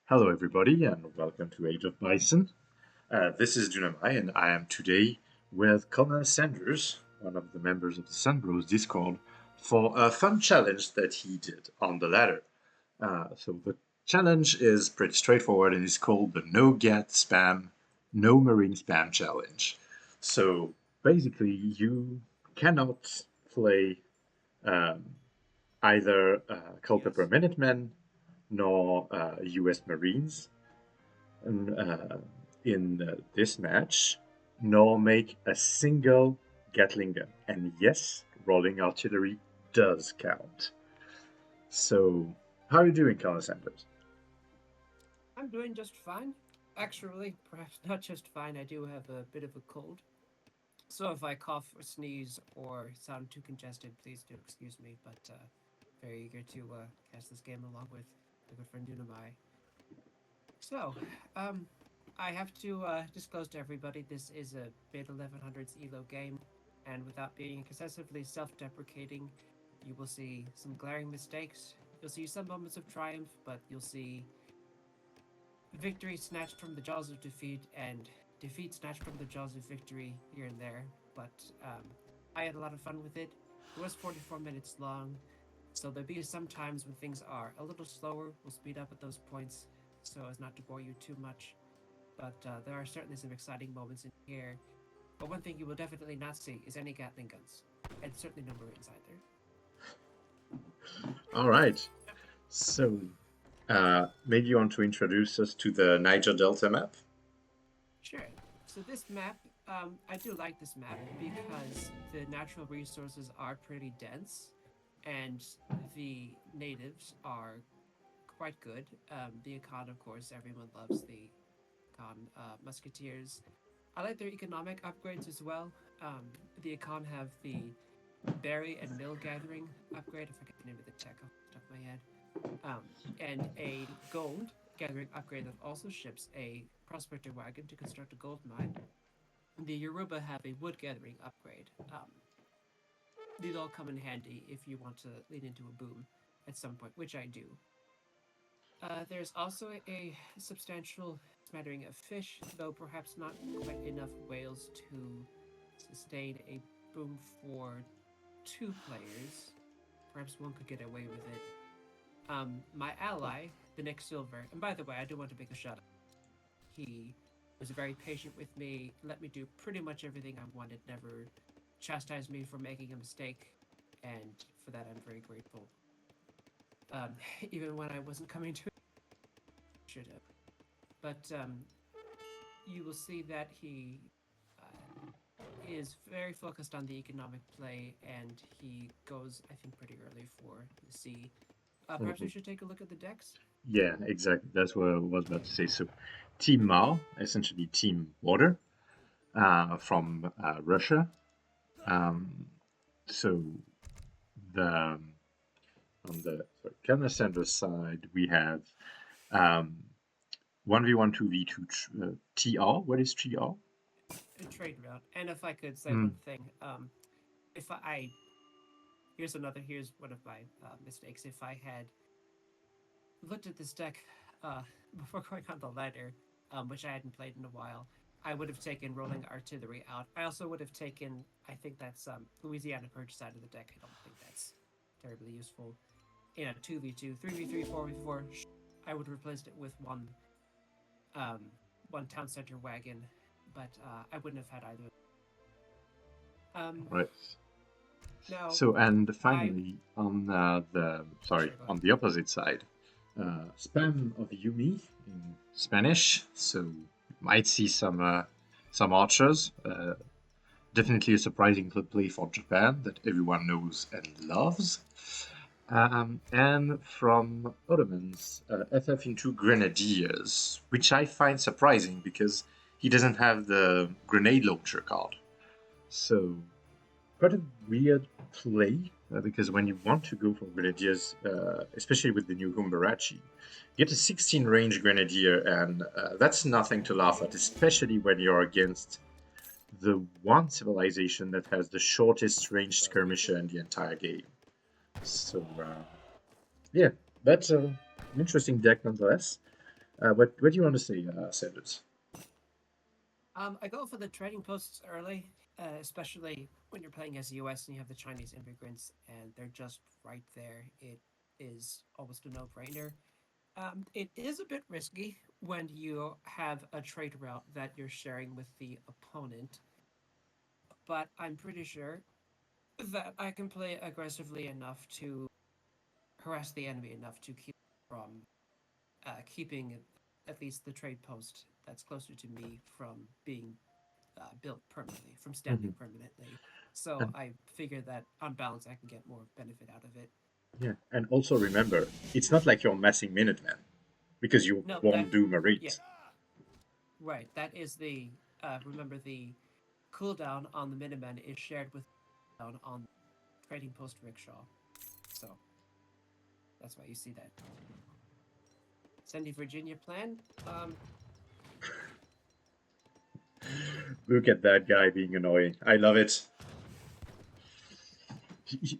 Hello, everybody, and welcome to Age of Bison. This is Dunamai, and I am today with Connor Sanders, one of the members of the Sunbros Discord, for a fun challenge that he did on the ladder. So the challenge is pretty straightforward, and it's called the No-Gat Spam, No Marine Spam Challenge. So basically, you cannot play um, either Culpeper Minutemen nor U.S. Marines uh, in this match, nor make a single Gatling gun. And yes, rolling artillery does count. So, how are you doing, Colonel Sanders? I'm doing just fine. Actually, perhaps not just fine. I do have a bit of a cold. So if I cough or sneeze or sound too congested, please do excuse me. But very eager to cast this game along with my good friend Dunamai. So, um, I have to disclose to everybody this is a bit 1100s ELO game, and without being excessively self-deprecating, you will see some glaring mistakes. You'll see some moments of triumph, but you'll see victory snatched from the jaws of defeat and defeat snatched from the jaws of victory here and there. But I had a lot of fun with it. It was 44 minutes long, so there'll be some times when things are a little slower. We'll speed up at those points so as not to bore you too much. But there are certainly some exciting moments in here. But one thing you will definitely not see is any Gatling guns, and certainly no Marines either. All right. So, maybe you want to introduce us to the Niger Delta map? Sure. So this map, I do like this map because the natural resources are pretty dense, and the natives are quite good. The Akan, of course, everyone loves the Akan musketeers. I like their economic upgrades as well. The Akan have the berry and mill gathering upgrade, if I get the name of the tech off the top of my head, um, and a gold gathering upgrade that also ships a prospector wagon to construct a gold mine. The Yoruba have a wood gathering upgrade. These all come in handy if you want to lead into a boom at some point, which I do. There's also a substantial smattering of fish, though perhaps not quite enough whales to sustain a boom for two players. Perhaps one could get away with it. My ally, the Nick Silver, and by the way, I do want to make a shout out. He was very patient with me, let me do pretty much everything I wanted, never chastised me for making a mistake, and for that I'm very grateful. Um, Even when I wasn't coming to it, should have. But you will see that he is very focused on the economic play, and he goes, I think, pretty early for the C. Perhaps we Mhm. should take a look at the decks. Yeah, exactly. That's what I was about to say. So, Team Mao, essentially Team Water, from Russia. Um, so, the on the Colonel Sanders side, we have um, 1v1, 2v2 TR. What is TR? A trade route. And if I could say Mm. one thing, if I here's one of my mistakes. If I had looked at this deck uh, before going on the ladder, which I hadn't played in a while, I would have taken rolling artillery out. I also would have taken, I think that's Louisiana Purge side of the deck. I don't think that's terribly useful. In a 2v2, 3v3, 4v4, I would have replaced it with um, one town center wagon, but I wouldn't have had either. Um, Right. Now, So, and I. finally, on Sure, go ahead. on the opposite side, spam of Yumi in Spanish. So, you might see some archers. Definitely a surprising play for Japan that everyone knows and loves. And from Ottomans, FF into Grenadiers, which I find surprising because he doesn't have the grenade launcher card. So, quite a weird play because when you want to go for Grenadiers, especially with the new Gumbarachi, you get a 16 range Grenadier, and that's nothing to laugh at, especially when you're against the one civilization that has the shortest range skirmisher in the entire game. So, yeah, that's an interesting deck nonetheless. What do you want to say, Sandurzz? I go for the trading posts early, especially when you're playing as the US and you have the Chinese immigrants and they're just right there. It is almost a no-brainer. It is a bit risky when you have a trade route that you're sharing with the opponent, but I'm pretty sure that I can play aggressively enough to harass the enemy enough to keep from keeping at least the trade post that's closer to me from being built permanently, from standing Hmm. permanently. So And I figure that on balance, I can get more benefit out of it. yeah, and also remember, it's not like you're massing Minutemen because you No, that won't do yeah, Marines. right. That is the remember the cooldown on the Minutemen is shared with cooldown on trading post rickshaw. So that's why you see that. Sandy Virginia plan. Look at that guy being annoying. I love it.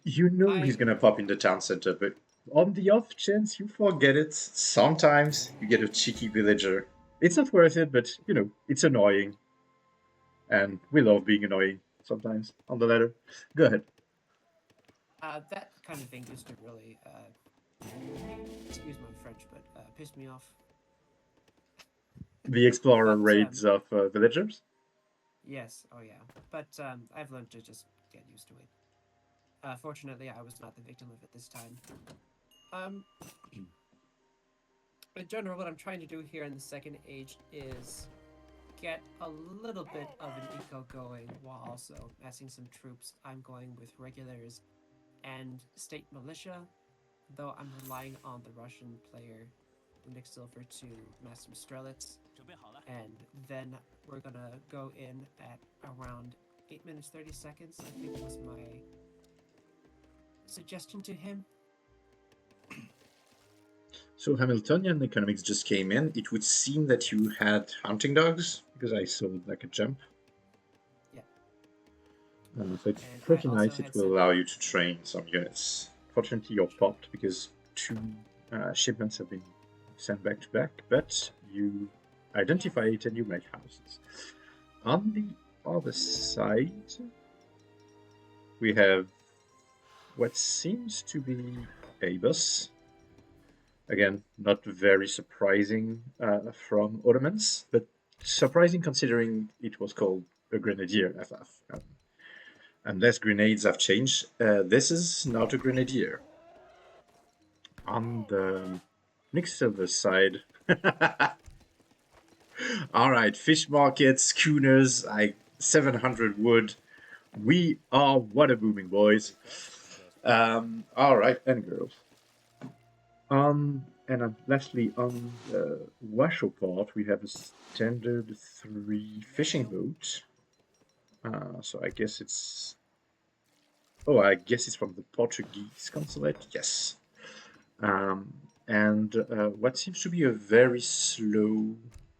You know he's I gonna pop in the town center, but on the off chance you forget it, sometimes you get a cheeky villager. It's not worth it, but you know, it's annoying. And we love being annoying sometimes on the ladder. Go ahead. that kind of thing used to really excuse my French, but piss me off. The explorer But raids of villagers. yes, oh yeah. But I've learned to just get used to it. Fortunately, I was not the victim of it this time. Um, in general, what I'm trying to do here in the second age is get a little bit of an eco going while also massing some troops. I'm going with regulars and state militia, though I'm relying on the Russian player, Nick Silver, to mass some strelets. And then we're gonna go in at around 8 minutes 30 seconds. I think was my suggestion to him. So Hamiltonian economics just came in. It would seem that you had hunting dogs because I saw like a jump. Yeah. So it's And I pretty also nice. It had will sent. allow you to train some units. Fortunately, you're popped because two shipments have been sent back to back, but you identify it and you make houses. On the other side, we have what seems to be a bus. Again, not very surprising from Ottomans, but surprising considering it was called a grenadier FF. Unless grenades have changed, this is not a grenadier. On the Nick Silver side, all right, fish markets, schooners, like 700 wood. We are water booming, boys. All right, and girls. And lastly, on the Washoe part, we have a standard 3 fishing boat. So I guess it's. Oh, I guess it's from the Portuguese consulate. Yes. And what seems to be a very slow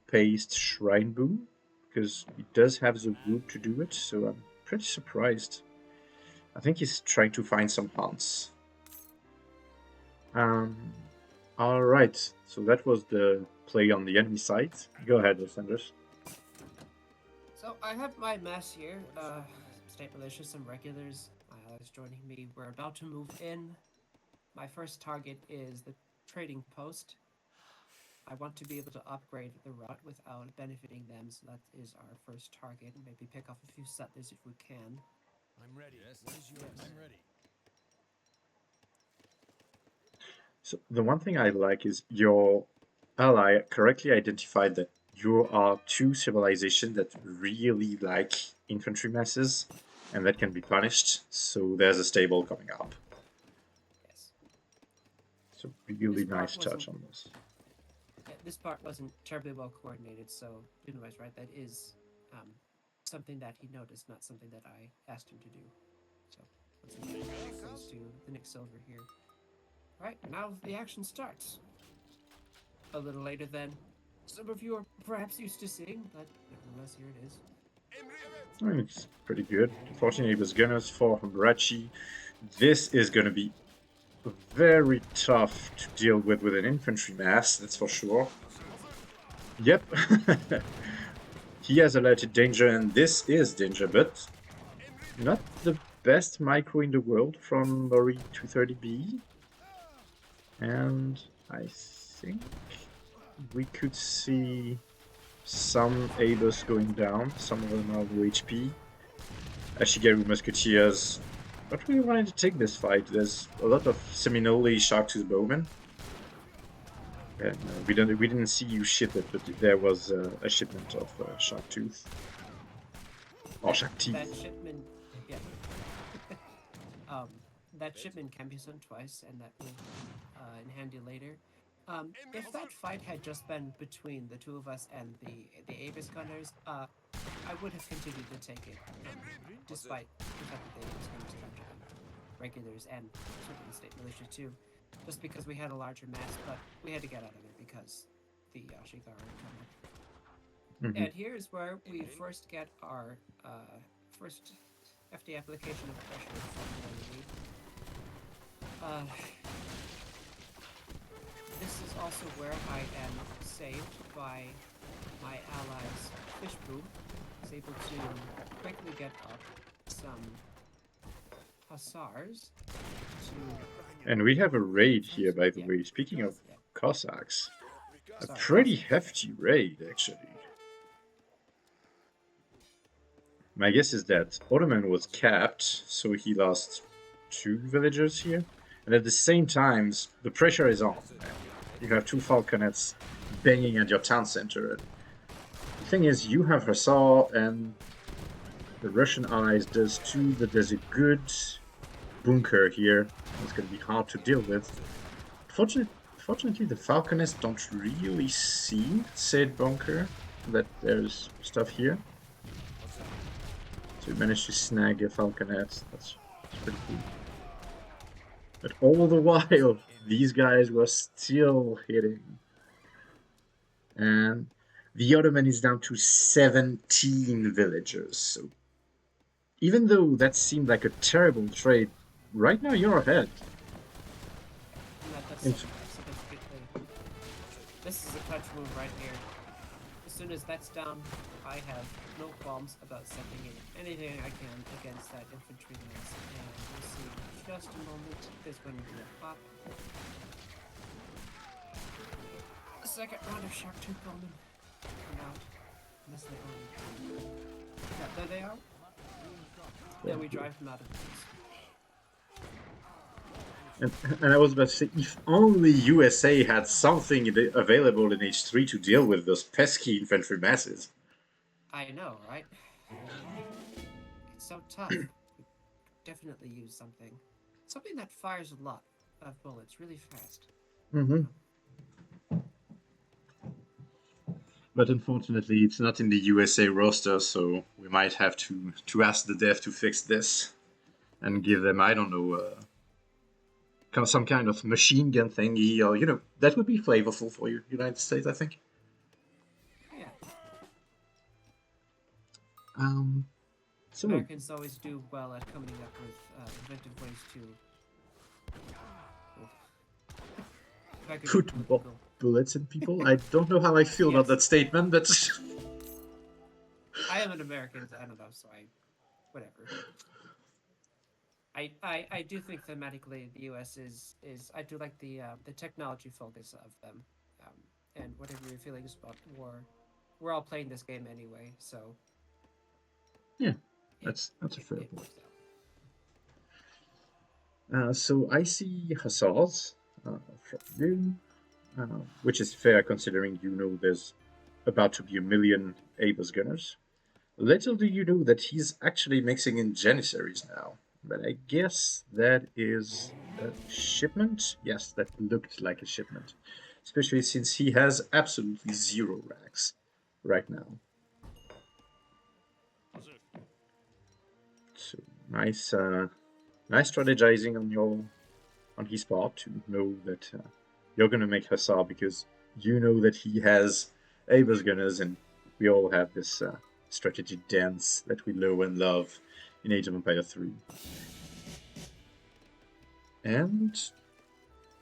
paced shrine boom, because it does have the wood to do it, so I'm pretty surprised. I think he's trying to find some hunts. Um, all right, so that was the play on the enemy side. Go ahead, Sanders. So I have my mass here. State militia, some regulars is joining me. We're about to move in. My first target is the trading post. I want to be able to upgrade the route without benefiting them, so that is our first target. Maybe pick off a few settlers if we can. I'm ready. Yes. What is yours? I'm ready. So the one thing I like is your ally correctly identified that you are two civilizations that really like infantry masses, and that can be punished. So there's a stable coming up. Yes. So really This part nice wasn't. touch on this. Yeah, this part wasn't terribly well coordinated, so Dunamai's right. That is something that he noticed, not something that I asked him to do. So once again, goes to the Nick Silver here. All right, now the action starts. A little later than some of you are perhaps used to seeing, but nevertheless, here it is. I mean, it's pretty good. Unfortunately, it was Gunners for Humbrachi. This is going to be very tough to deal with an infantry mass, that's for sure. Yep. He has alerted danger, and this is danger, but not the best micro in the world from Mori 230B. And I think we could see some Abus going down, some of them are low HP. Ashigaru Musketeers not really wanting to take this fight. There's a lot of Seminole Sharktooth Bowmen. And we didn't see you ship it, but there was a shipment of Sharktooth. Or Shark Teeth. That shipment, yeah. That shipment can be sent twice, and that will in handy later. If that fight had just been between the two of us and the Avis Gunners, I would have continued to take it, despite the fact that the Avis Gunners captured regulars and certainly the state militia too, just because we had a larger mass, but we had to get out of it because the Shigar are coming. Mm-hmm. And here's where we first get our first FD application of pressure from the enemy. This is also where I am saved by my ally's fish boom. Is able to quickly get up some hussars to... And we have a raid here, by the way. Speaking of Cossacks, a pretty hefty raid, actually. My guess is that Ottoman was capped, so he lost 2 villagers here. And at the same time, the pressure is on. You have 2 falconets banging at your town center. The thing is, you have Hussar, and the Russian allies does too, but there's a good bunker here. It's going to be hard to deal with. Fortunately, the falconets don't really see said bunker, that there's stuff here. So we managed to snag a falconet. That's pretty cool. But all the while, these guys were still hitting. And the Ottoman is down to 17 villagers. So even though that seemed like a terrible trade, right now you're ahead. This is a clutch move right here. As soon as that's down, I have no qualms about sending in anything I can against that infantry mass. And we'll see in just a moment. There's going to be a pop. A second round of Sharktooth Bowmen come out. Unless they already... Yeah, there they are. Yeah, we drive them out of the base. And I was about to say, if only USA had something available in H3 to deal with those pesky infantry masses. I know, right? It's so tough. We definitely use something. Something that fires a lot of bullets really fast. Mm-hmm. But unfortunately, it's not in the USA roster, so we might have to ask the dev to fix this and give them, I don't know, some kind of machine gun thingy, or, you know, that would be flavorful for you, United States, I think. Yeah. So Americans always do well at coming up with inventive ways to put bullets in people. I don't know how I feel about that statement, but I am an American. I don't know, so whatever. I do think thematically the U.S. is I do like the technology focus of them, and whatever your feelings about war, we're all playing this game anyway, so yeah, that's a fair point. So I see Hussars from you, which is fair considering you know there's about to be 1 million Abus Gunners. Little do you know that he's actually mixing in Janissaries now. But I guess that is a shipment? Yes, that looked like a shipment. Especially since he has absolutely 0 racks right now. So nice strategizing on his part to know that you're gonna make Hussar because you know that he has Abus Gunners, and we all have this strategy dance that we know and love in Age of Empires 3. And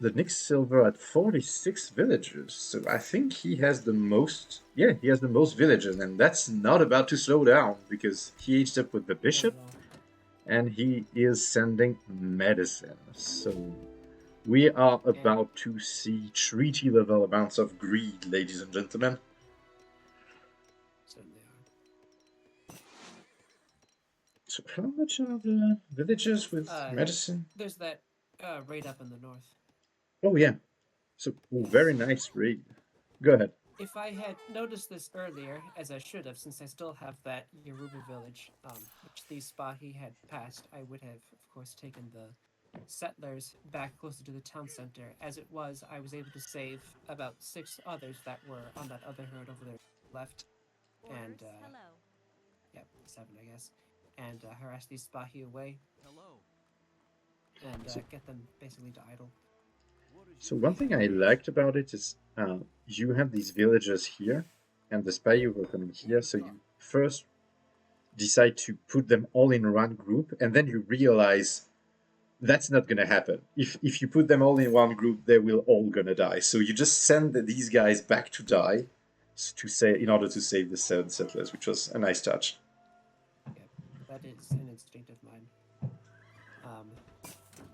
the Nick Silver at 46 villagers. So I think he has the most. Yeah, he has the most villagers, and that's not about to slow down because he aged up with the Not bishop, at all. and he is sending medicine. So we are And about to see treaty level amounts of greed, ladies and gentlemen. certainly are. So how much are the villagers with Uh, medicine? there's that raid up in the north. Oh yeah. So very Yes. nice raid. Go ahead. If I had noticed this earlier, as I should have, since I still have that Yoruba village, which the Spahi had passed, I would have, of course, taken the settlers back closer to the town center. As it was, I was able to save about 6 others that were on that other herd over there left, and Hello. yeah, 7, I guess, and harass these Spahi away Hello. and So, get them basically to idle. so one thing I liked about it is you have these villagers here, and the spy over coming here. So you first decide to put them all in one group, and then you realize that's not gonna happen. If you put them all in one group, they will all gonna die. So you just send these guys back to die, to say in order to save the 7 settlers, which was a nice touch. Yep, that is an instinct of mine.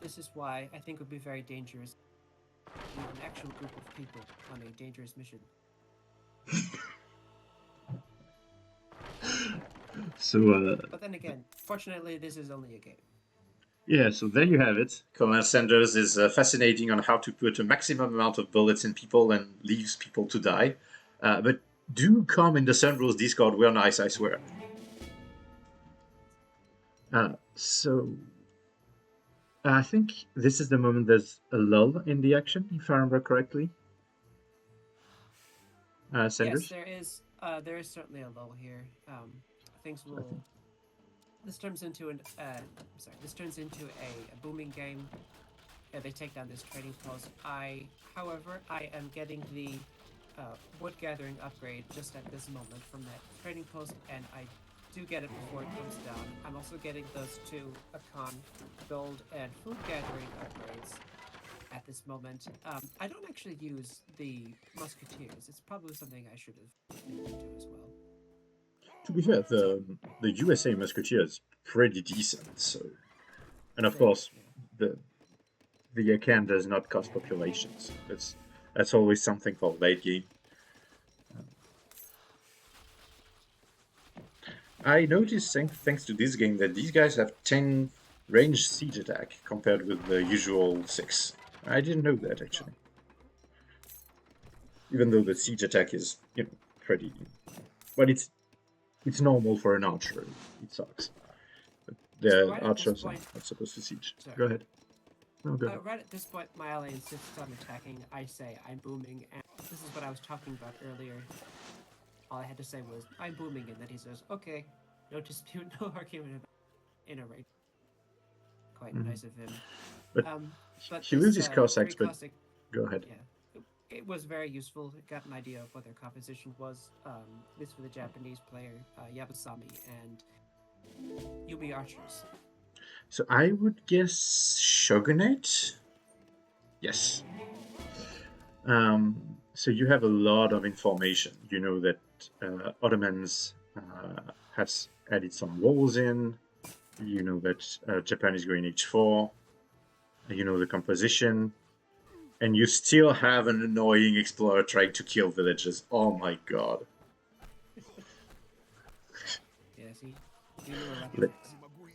This is why I think it would be very dangerous to leave an actual group of people on a dangerous mission. So But then again, fortunately, this is only a game. yeah, so there you have it. Colonel Sanders is fascinating on how to put a maximum amount of bullets in people and leaves people to die. But do come in the Sandurzz Discord. We're nice, I swear. So I think this is the moment there's a lull in the action, if I remember correctly. Sanders? Yes, there is certainly a lull here. Things will. This turns into an. This turns into a booming game. They take down this trading post. However, I am getting the wood gathering upgrade just at this moment from that trading post, and I do get it before it comes down. I'm also getting those 2 Akon gold and food gathering upgrades at this moment. I don't actually use the musketeers. It's probably something I should have looked into as well. To be fair, the USA Musketeer is pretty decent. So, and of True, course, yeah. the Akan does not cost population. So that's always something for late game. I noticed, thanks to this game, that these guys have 10 ranged siege attack compared with the usual 6. I didn't know that, actually. Even though the siege attack is, pretty... But it's normal for an archer. It sucks. But the right archers are not supposed to siege. Sorry. Go ahead. No, go ahead. Right at this point, my ally insists on attacking. I say, I'm booming, and this is what I was talking about earlier. All I had to say was, I'm booming, and then he says, okay, no dispute, no argument about in a raid. Quite nice of him. But he loses Cossacks, but Cossack, go ahead. Yeah, it was very useful. It got an idea of what their composition was. This for the Japanese player, Yabasami, and Yumi archers. So I would guess Shogunate? Yes. So you have a lot of information. You know that Ottomans has added some walls in. You know that Japan is going H4. You know the composition. And you still have an annoying explorer trying to kill villages. Oh my god. Yeah, see? You know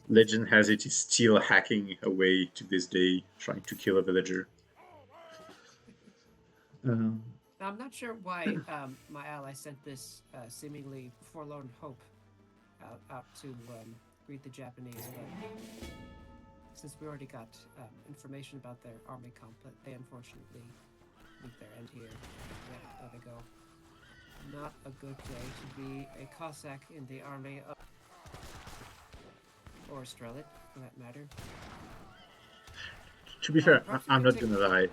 Legend has it he's still hacking away to this day, trying to kill a villager. Now, I'm not sure why my ally sent this seemingly forlorn hope out to greet the Japanese, but since we already got information about their army complex, they unfortunately meet their end here. There they go. Not a good day to be a Cossack in the army of... or a Strelet, for that matter. To be fair, I'm not gonna lie.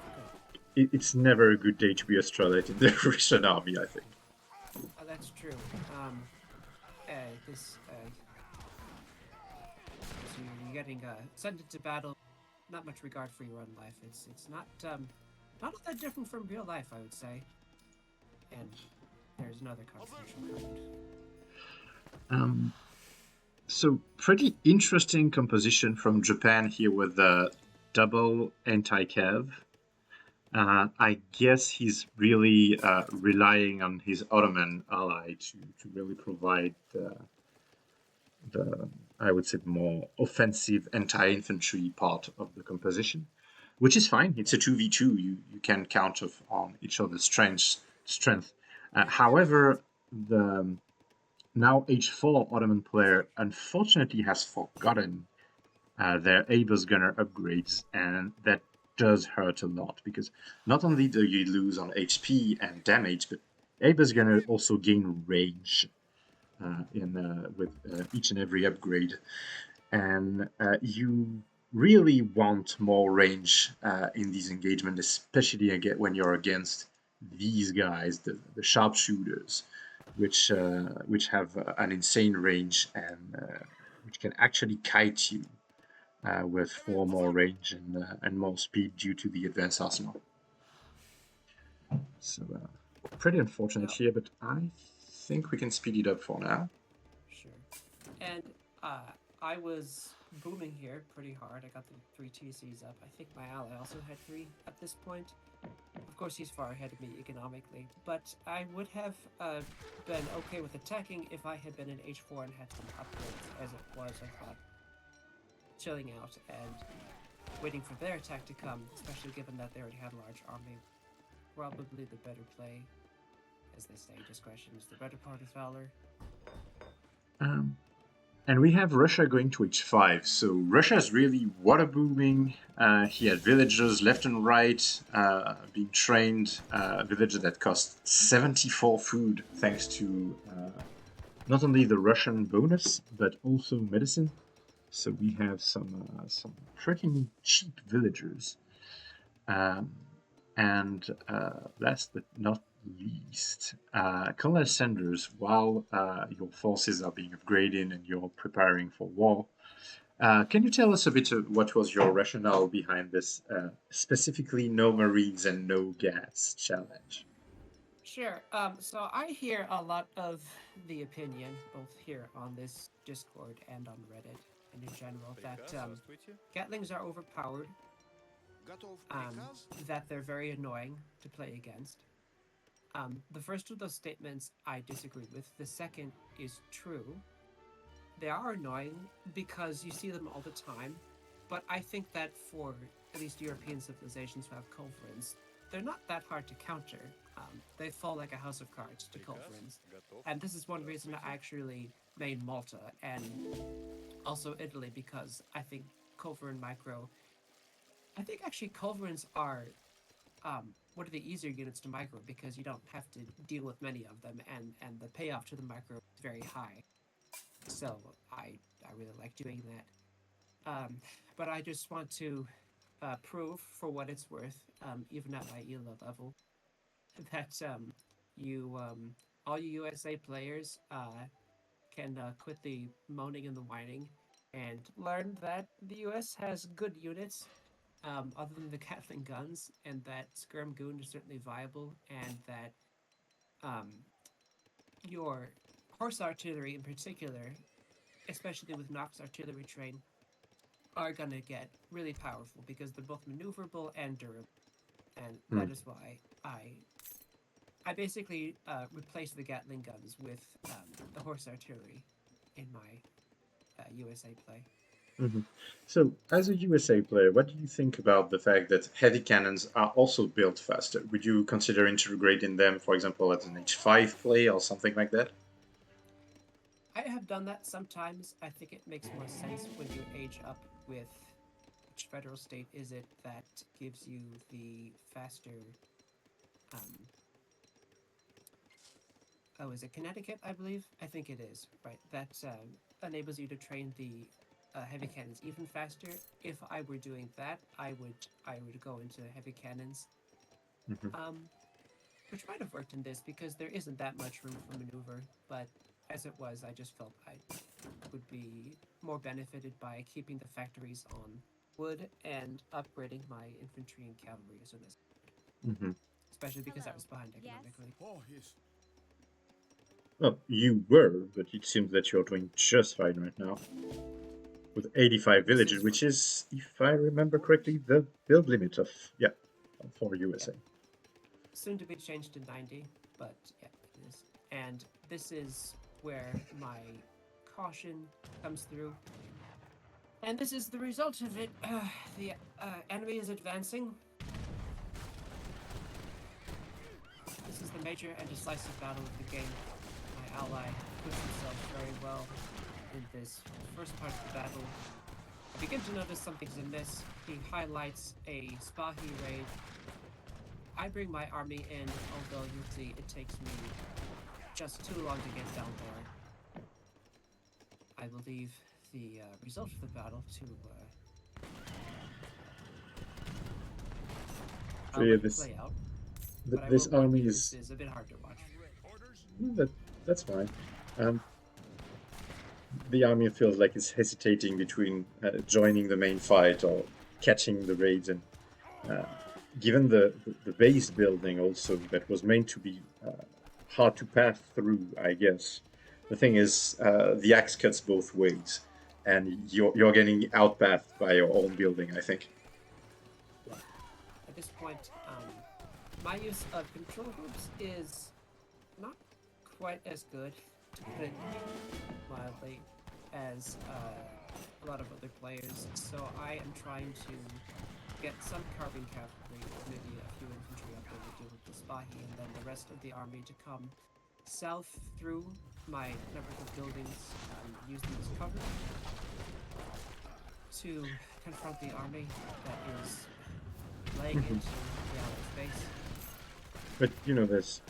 It's never a good day to be a Strelet in the Russian army, I think. That's true. So you're getting sent into battle, not much regard for your own life. It's not Not all that different from real life, I would say. And there's another controversial card. Um, so pretty interesting composition from Japan here with the double anti-cav. I guess he's really relying on his Ottoman ally to really provide the, I would say, more offensive anti-infantry part of the composition, which is fine. It's a 2v2. You can count on each other's strength. However, the now H4 Ottoman player unfortunately has forgotten their Abel's Gunner upgrades, and that does hurt a lot because not only do you lose on HP and damage, but Abel's Gunner also gain range with each and every upgrade, and you really want more range in these engagements, especially when you're against these guys, the sharpshooters, which have an insane range and which can actually kite you with 4 more range and more speed due to the advanced arsenal. So pretty unfortunate here, but I think we can speed it up for now. Sure. And I was booming here pretty hard. I got the 3 TCs up. I think my ally also had 3 at this point. Of course, he's far ahead of me economically, but I would have been okay with attacking if I had been in H4 and had some upgrades. As it was, I thought chilling out and waiting for their attack to come, especially given that they already had a large army, probably the better play. As they say, discretion is the better part of valor. And we have Russia going to H5. So Russia is really water booming. He had villagers left and right being trained. Villagers that cost 74 food thanks to not only the Russian bonus, but also medicine. So we have some pretty cheap villagers. And last but not least, Colonel Sanders, while your forces are being upgraded and you're preparing for war, can you tell us a bit of what was your rationale behind this, specifically no Marines and no gas challenge? Sure. So I hear a lot of the opinion, both here on this Discord and on Reddit, and in general, that Gatlings are overpowered, that they're very annoying to play against. The first of those statements I disagree with. The second is true. They are annoying because you see them all the time, but I think that for at least European civilizations who have culverins, they're not that hard to counter. They fall like a house of cards to culverins. And this is one reason I actually made Malta and also Italy, because I think culverin micro. I think actually culverins are one of the easier units to micro because you don't have to deal with many of them, and the payoff to the micro is very high. So I really like doing that. But I just want to prove, for what it's worth, even at my ELA level, that you all you USA players can quit the moaning and the whining and learn that the US has good units other than the Gatling guns, and that Skirm Goon is certainly viable, and that um, your horse artillery in particular, especially with Nox artillery train, are gonna get really powerful because they're both maneuverable and durable, and that is why I basically replaced the Gatling guns with the horse artillery in my USA play. Mm-hmm. So, as a USA player, what do you think about the fact that heavy cannons are also built faster? Would you consider integrating them, for example, as an H5 play or something like that? I have done that sometimes. I think it makes more sense when you age up with which federal state is it that gives you the faster. Um, oh, is it Connecticut? I believe. I think it is. Right. That enables you to train the heavy cannons even faster. If I were doing that, I would go into heavy cannons. Mm-hmm. Which might have worked in this because there isn't that much room for maneuver. But as it was, I just felt I would be more benefited by keeping the factories on wood and upgrading my infantry and cavalry as soon as. Mm-hmm. especially because I Hello. was behind Yes? economically. Oh, yes. Well, you were, but it seems that you're doing just fine right now. With 85 This villages, is- which is, if I remember correctly, the build limit of, for USA. Soon to be changed to 90, but yeah, it is. And this is where my caution comes through. And this is the result of it. The enemy is advancing. This is the major and decisive battle of the game. My ally puts himself very well in this first part of the battle. I begin to notice something's amiss. He highlights a Spahi raid. I bring my army in, although you'll see it takes me just too long to get down there. I will leave the result of the battle to So I'll yeah, let it play out. But I will this warn army you, is this is a bit hard to watch. Orders? that's fine. The army feels like it's hesitating between joining the main fight or catching the raids, and given the base building also that was meant to be hard to pass through, I guess. The thing is, the axe cuts both ways, and you're getting outpathed by your own building, I think. At this point, my use of control groups is not quite as good, to put it mildly, as a lot of other players. So I am trying to get some carbine cavalry, maybe a few infantry up there to deal with the Spahi, and then the rest of the army to come south through my network of buildings, use them as cover to confront the army that is laying into the Allies' base. But there's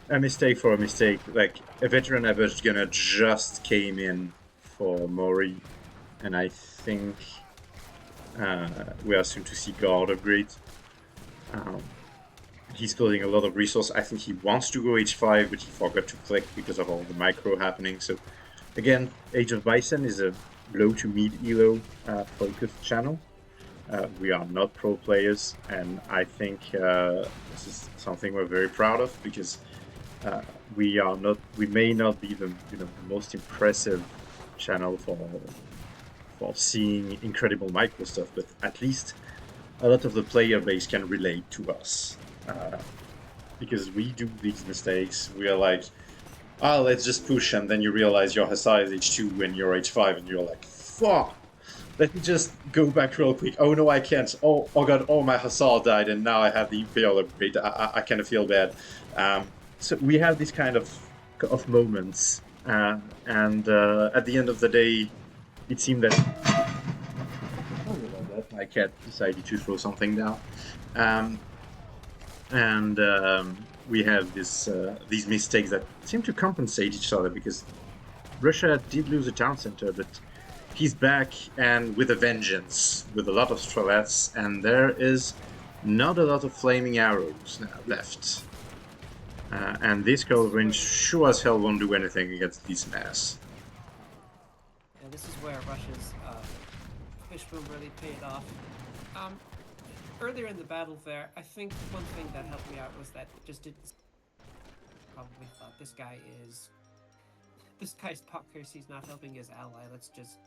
a mistake for a mistake. Like a veteran average gunner just came in for Mori, and I think we are soon to see guard upgrades. He's building a lot of resource. I think he wants to go H5, but he forgot to click because of all the micro happening. So again, Age of Bison is a low to mid elo focused channel. We are not pro players, and I think this is something we're very proud of, because we may not be the most impressive channel for seeing incredible micro stuff, but at least a lot of the player base can relate to us, because we do these mistakes. We are like, let's just push, and then you realize your Hussar is H2 and you're H5, and you're like, fuck, let me just go back real quick. Oh no, I can't. Oh god, my Hussar died, and now I have the Imperial upgrade. I kind of feel bad. So we have these kind of moments, and at the end of the day, it seemed that my cat decided to throw something down, and we have these mistakes that seem to compensate each other, because Russia did lose a town center, but he's back, and with a vengeance, with a lot of strelets, and there is not a lot of flaming arrows left. And this cold range sure as hell won't do anything against this mass. And this is where Russia's fish boom really paid off. Earlier in the battle there, I think one thing that helped me out was that just didn't probably thought this guy's pockers, he's not helping his ally. Let's just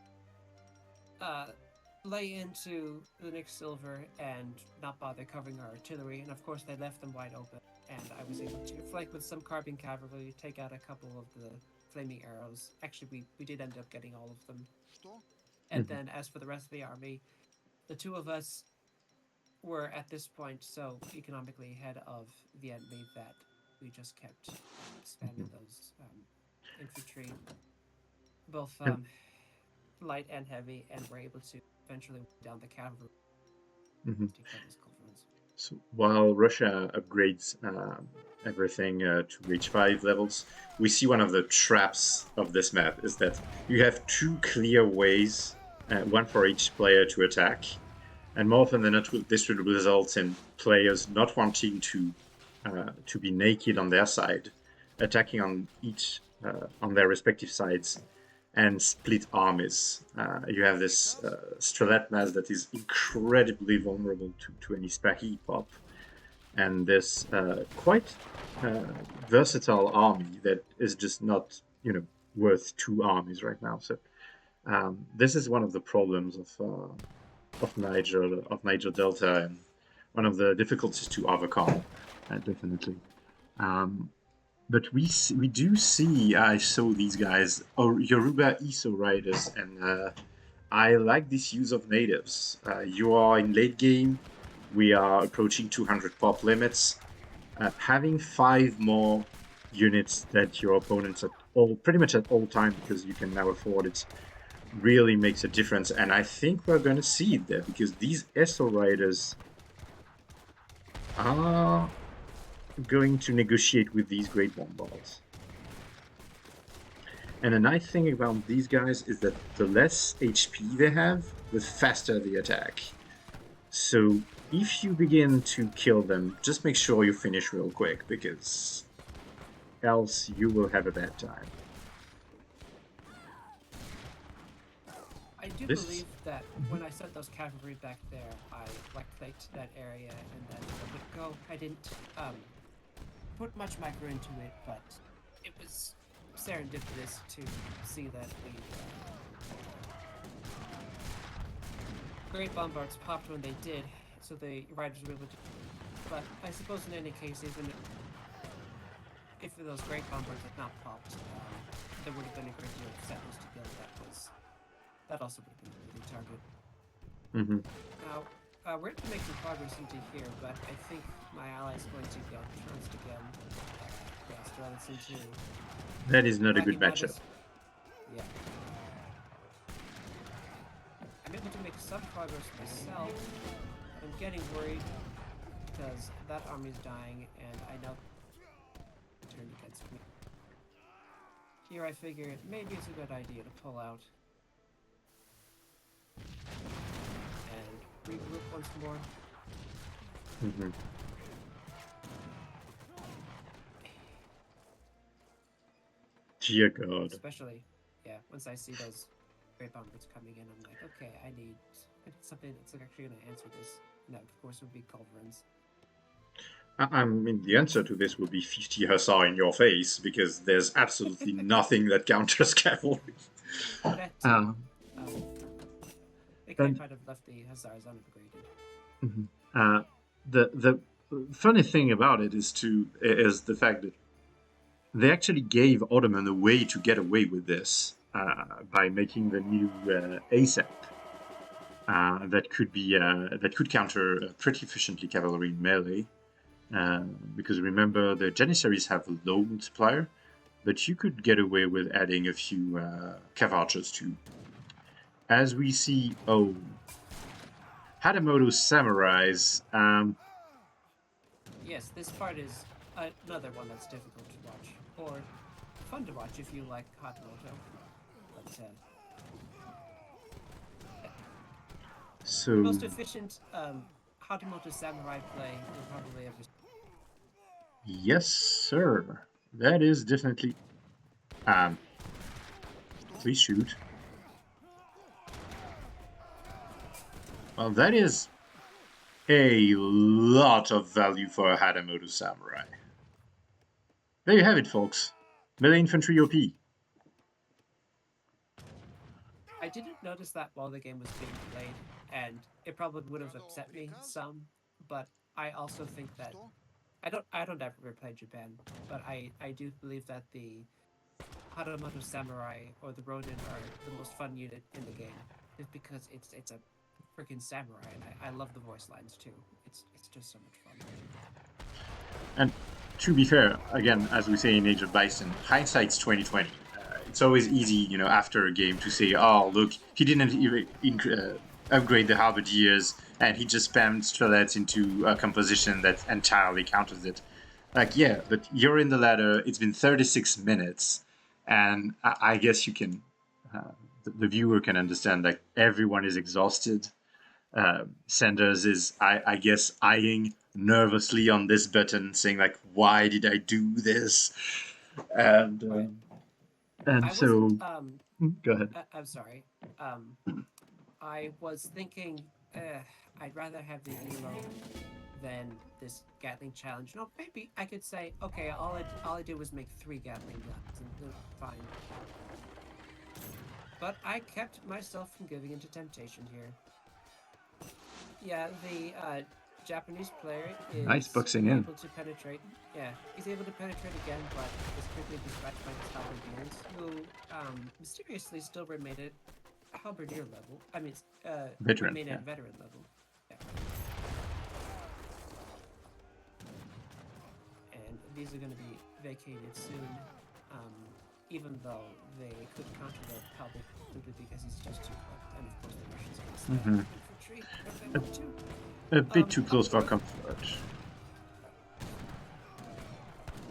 lay into the Nick Silver and not bother covering our artillery. And of course, they left them wide open. And I was able to flank with some carbine cavalry, take out a couple of the flaming arrows. Actually, we did end up getting all of them. And then, as for the rest of the army, the two of us were at this point so economically ahead of the enemy that we just kept spamming those infantry, both light and heavy, and were able to eventually down the cavalry to kill those culverins. So while Russia upgrades everything to H5 levels, we see one of the traps of this map is that you have two clear ways, one for each player to attack, and more often than not, this will result in players not wanting to be naked on their side, attacking on on their respective sides, and split armies. You have this Strelet mass that is incredibly vulnerable to any Spahi pop. and this quite versatile army that is just not, worth 2 armies right now. So this is one of the problems of Niger Delta, and one of the difficulties to overcome, definitely. But we do see, I saw these guys, Yoruba Iso riders, and I like this use of natives. You are in late game, we are approaching 200 pop limits. Having 5 more units that your opponents pretty much at all time, because you can now afford it, really makes a difference. And I think we're going to see it there, because these ESO riders are going to negotiate with these great bombards. And the nice thing about these guys is that the less HP they have, the faster they attack. So if you begin to kill them, just make sure you finish real quick, because else you will have a bad time. I do believe that when I sent those cavalry back there, I right-clicked that area and then let it go. I didn't put much micro into it, but it was serendipitous to see that the great bombards popped when they did, so the riders were able to. But I suppose in any case, even if those great bombards had not popped, there would have been a great deal of settlers to kill. That also would have been a good target. Mm-hmm. Now, we're going to make some progress into here, but I think my ally is going to get trounced again. Yes, into. That is not a good matchup. Yeah. I'm able to make some progress myself. I'm getting worried because that army's dying, and I know it turned against me. Here I figure maybe it's a good idea to pull out. And regroup once more. Mm-hmm. Dear God. Especially, once I see those great bombers coming in, I'm like, okay, I need something that's actually going to answer this. And that, of course, would be culverins. I mean, the answer to this will be 50 Hussar in your face, because there's absolutely nothing that counters cavalry. They kind of left the Hussars unupgraded. Mm-hmm. The funny thing about it is the fact that they actually gave Ottoman a way to get away with this by making the new ASAP that could counter pretty efficiently cavalry in melee. Because remember, the Janissaries have a low multiplier, but you could get away with adding a few Cav too. As we see, Hatamoto Samurais. Yes, this part is another one that's difficult to watch, or fun to watch if you like Hatamoto. But so the most efficient Hatamoto Samurai play you'll probably ever see. Yes, sir. That is definitely. Please shoot. Well, that is a lot of value for a Hatamoto Samurai. There you have it, folks. Melee infantry OP. I didn't notice that while the game was being played, and it probably would have upset me some, but I also think that I don't ever play Japan, but I do believe that the Hatamoto Samurai or the Ronin are the most fun unit in the game, just because it's a freaking samurai, and I love the voice lines too. It's just so much fun. And to be fair, again, as we say in Age of Bison, hindsight's 2020. It's always easy, after a game to say, "Oh, look, he didn't even upgrade the halberdiers, and he just spammed strelets into a composition that entirely counters it." Like, yeah, but you're in the ladder. It's been 36 minutes, and I guess you can, the viewer can understand. Like, everyone is exhausted. Sanders is, I guess, eyeing nervously on this button, saying like, "Why did I do this?" And Right. and so, go ahead. I'm sorry. I was thinking, I'd rather have the Elo than this Gatling challenge. No, maybe I could say, okay, all I did was make 3 Gatling guns, and fine. But I kept myself from giving into temptation here. Yeah, the Japanese player is Nice boxing in. able to penetrate. Yeah, he's able to penetrate again, but is quickly dispatched by his halberdiers, who mysteriously still remain at halberdier level. I mean, Veteran, remain yeah. at veteran level. Yeah. And these are going to be vacated soon, even though they could counter the halberd simply because he's just too close. And of course, the Russians are going to Mhm. infantry if they want to. A bit too close for comfort.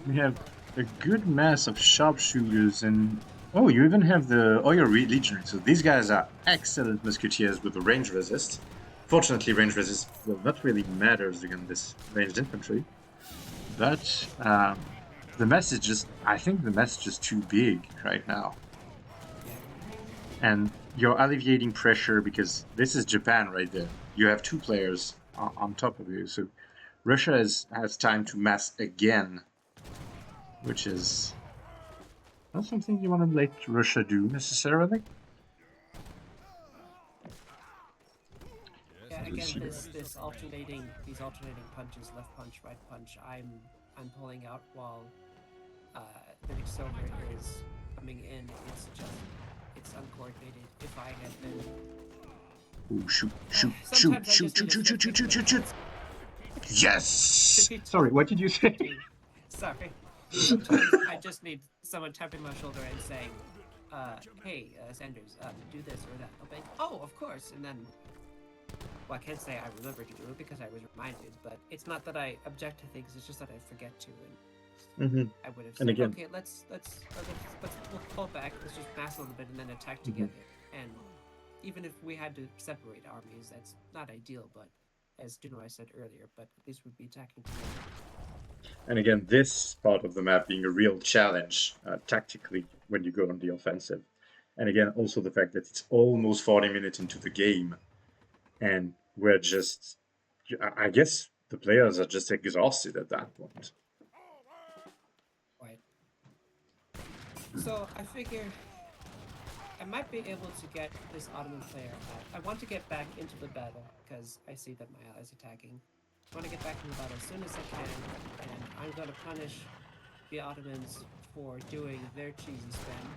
We have a good mass of sharpshooters and... Oh, you even have the Oyo Legionary. So these guys are excellent musketeers with a range resist. Fortunately, range resist will not really matter against this ranged infantry. But the mess is just... I think the mess is just too big right now. And you're alleviating pressure because this is Japan right there. You have 2 players on top of you. So Russia has time to mass again, which is not something you want to let Russia do necessarily. Yeah, again, these alternating punches, left punch, right punch, I'm pulling out while the Nick Silver is coming in. It's uncoordinated. If I had been Ooh, shoot. Yes! Sorry, what did you say? Sorry. Sometimes I just need someone tapping my shoulder and saying, hey, Sanders, do this or that. I'll be like, oh, of course. And then, well, I can't say I remember to do it because I was reminded, but it's not that I object to things, it's just that I forget to. And I would have said, again, okay, let's we'll pull back, let's just mass a little bit and then attack together. And even if we had to separate armies, that's not ideal, but as Dunamai said earlier, but at least we'd be attacking together. And again, this part of the map being a real challenge tactically when you go on the offensive. And again, also the fact that it's almost 40 minutes into the game, and we're just... I guess the players are just exhausted at that point. Right. So I figure I might be able to get this Ottoman player out. I want to get back into the battle because I see that my ally is attacking. I want to get back into the battle as soon as I can, and I'm going to punish the Ottomans for doing their cheesy spam,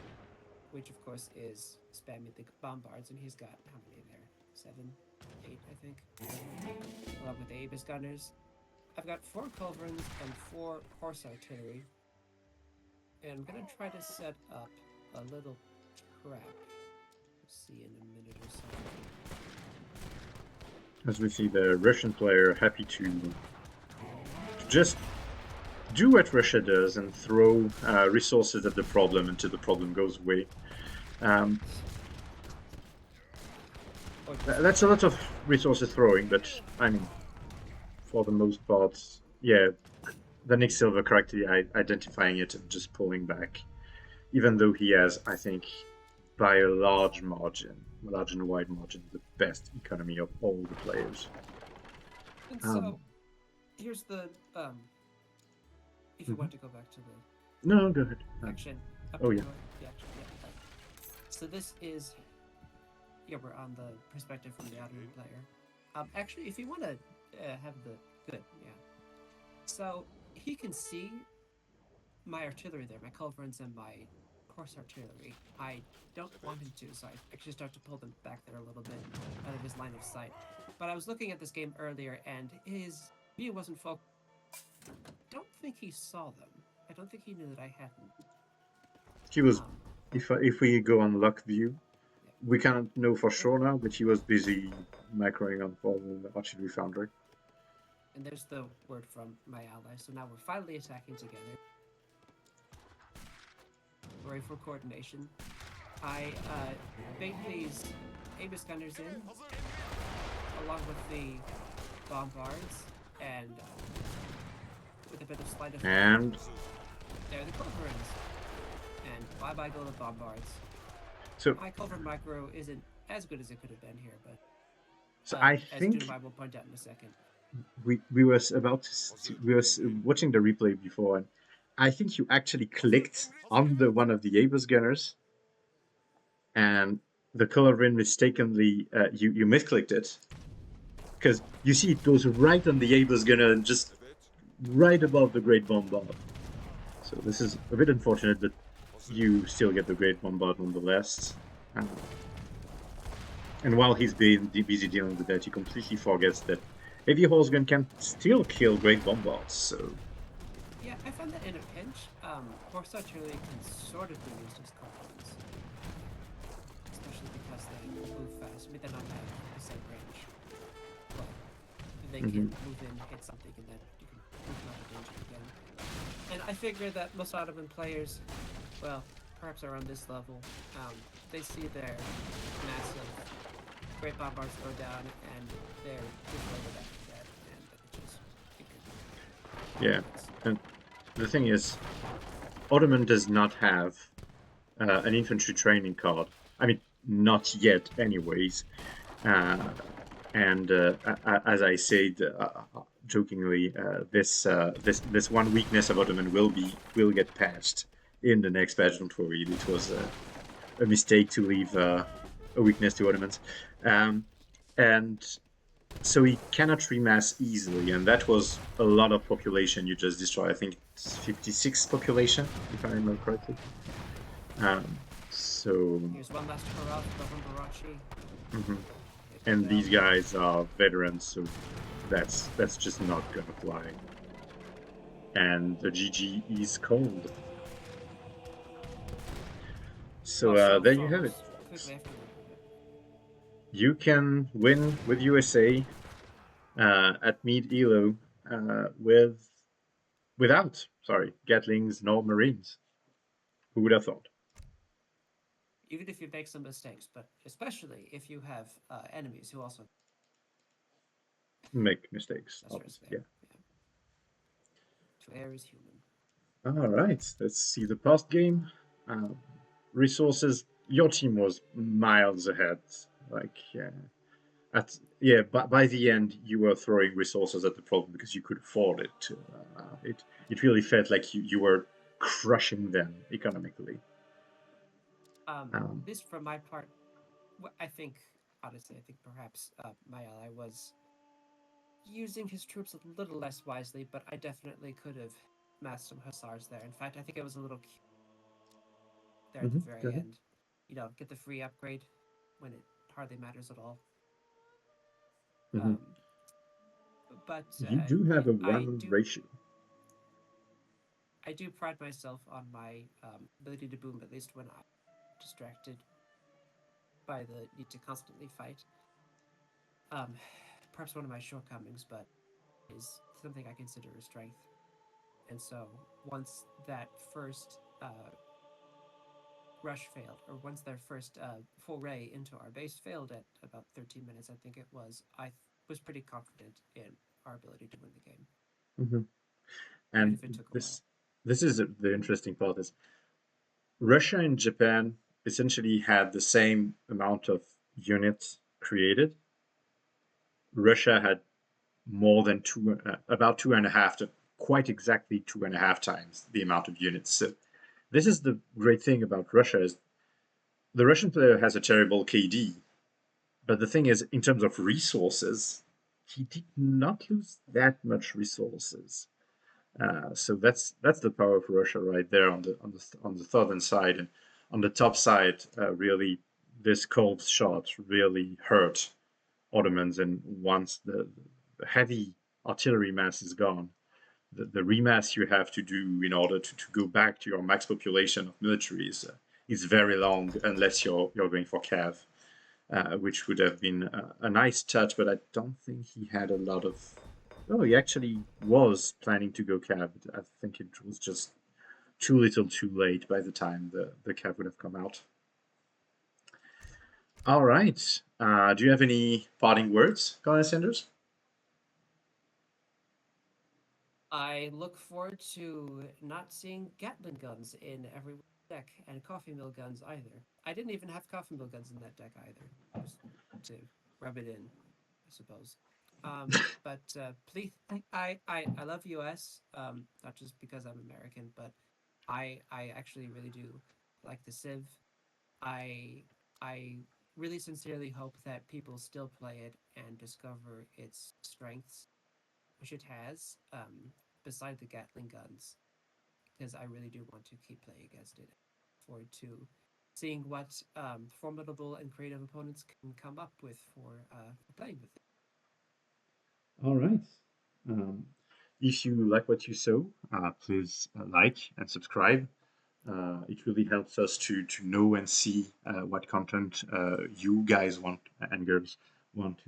which of course is spamming the bombards, and he's got how many there? 7, 8, I think, along with the Aegis gunners. I've got 4 culverins and 4 horse artillery, and I'm gonna try to set up a little trap. We'll see in a minute or so. As we see the Russian player happy to just do what Russia does and throw resources at the problem until the problem goes away. That's a lot of resources throwing, but I mean, for the most part, yeah, the Nick Silver correctly identifying it and just pulling back, even though he has, I think, by a large margin, a large and wide margin, the best economy of all the players. And so, here's the if you want to go back to the No, go ahead. action. Oh, yeah. The action, yeah. So this is, yeah, we're on the perspective from the Ottoman player. Actually, if you want to have the good, yeah. So he can see my artillery there, my culverins and my horse artillery. I don't want him to, so I actually start to pull them back there a little bit out of his line of sight. But I was looking at this game earlier, and his view wasn't focused. I don't think he saw them. I don't think he knew that I hadn't. He was, if we go on luck view, we can't know for sure now, but he was busy macroing on for the artillery foundry. And there's the word from my ally, so now we're finally attacking together. Ready for coordination. I bait these Aegis gunners in, along with the bombards, and with a bit of sleight of hand. And there are the culverins. And bye-bye go the bombards. so My culverin micro isn't as good as it could have been here, but I as think Dunamai will point out in a second. we were about to we were watching the replay before, and I think you actually clicked on the one of the Abus gunners, and the colorin mistakenly you misclicked it because you see it goes right on the Abus gunner and just right above the Great Bombard. So this is a bit unfortunate, but you still get the Great Bombard nonetheless. And while he's busy dealing with that, he completely forgets that heavy horse gun can still kill Great Bombards. So Yeah, I found that in a pinch, horse artillery can sort of be used as components, especially because they move fast. I mean, they're not the same range, but they can move in, hit something, and then you can move out of danger again. And I figure that most Ottoman players, well, perhaps around this level, they see their massive great bombards go down, and they're deflated after that, and they just yeah, and the thing is, Ottoman does not have an infantry training card. I mean, not yet, anyways. And as I said jokingly, this one weakness of Ottoman will get patched in the next patch. Don't worry, it was a mistake to leave a weakness to Ottomans, and so he cannot remass easily, and that was a lot of population you just destroyed. I think it's 56 population, if I remember correctly. So here's one last hurrah for Barachi. and these guys are veterans, so that's just not gonna fly. And the GG is cold. So there you have it. You can win with USA at Meet Elo without Gatlings nor Marines. Who would have thought? Even if you make some mistakes, but especially if you have enemies who also Make mistakes. Yeah. To err is human. All right, let's see the past game. Resources. Your team was miles ahead. Like, by the end, you were throwing resources at the problem because you could afford it. It really felt like you were crushing them economically. At least from my part, I think, honestly, I think perhaps my ally was using his troops a little less wisely, but I definitely could have massed some hussars there. In fact, I think it was a little cute there at the very end. You know, get the free upgrade when it hardly matters at all. But you do have a one ratio. I do pride myself on my ability to boom, at least when I'm distracted by the need to constantly fight. Perhaps one of my shortcomings, but is something I consider a strength. And so once that first rush failed, or once their first foray into our base failed at about 13 minutes, I think it was, I was pretty confident in our ability to win the game. And if it took a while. This is the interesting part is Russia and Japan essentially had the same amount of units created. Russia had more than about 2.5 to quite exactly 2.5 times the amount of units. So this is the great thing about Russia is the Russian player has a terrible KD, but the thing is, in terms of resources, he did not lose that much resources. So that's the power of Russia right there on the southern side, and on the top side, really this cold shot really hurt Ottomans. And once the heavy artillery mass is gone, the remass you have to do in order to go back to your max population of militaries is very long, unless you're going for Cav, which would have been a nice touch. But I don't think he had a lot of. Oh, he actually was planning to go Cav. I think it was just too little, too late by the time the Cav would have come out. All right. Do you have any parting words, Colonel Sanders? I look forward to not seeing Gatling guns in every deck, and coffee mill guns either. I didn't even have coffee mill guns in that deck either, just to rub it in, I suppose. But please, I love US. Not just because I'm American, but I actually really do like the Civ. I I really sincerely hope that people still play it and discover its strengths, which it has, beside the Gatling guns, because I really do want to keep playing against it. Forward to seeing what formidable and creative opponents can come up with for playing with it. All right. Um, if you like what you saw, please like and subscribe. It really helps us to know and see what content you guys want and girls want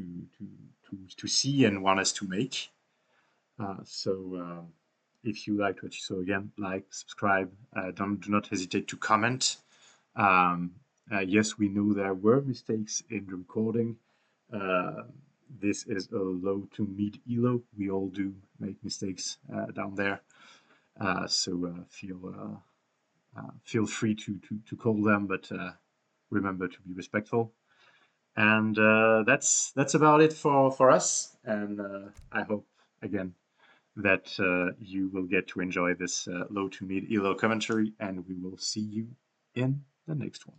to see and want us to make. So if you liked what you saw, again, like, subscribe. Do not hesitate to comment. Um, yes, we know there were mistakes in the recording. Uh, this is a low to mid elo. We all do make mistakes down there. Feel free to call them, but remember to be respectful. And that's about it for us. And I hope again that you will get to enjoy this low to mid elo commentary, and we will see you in the next one.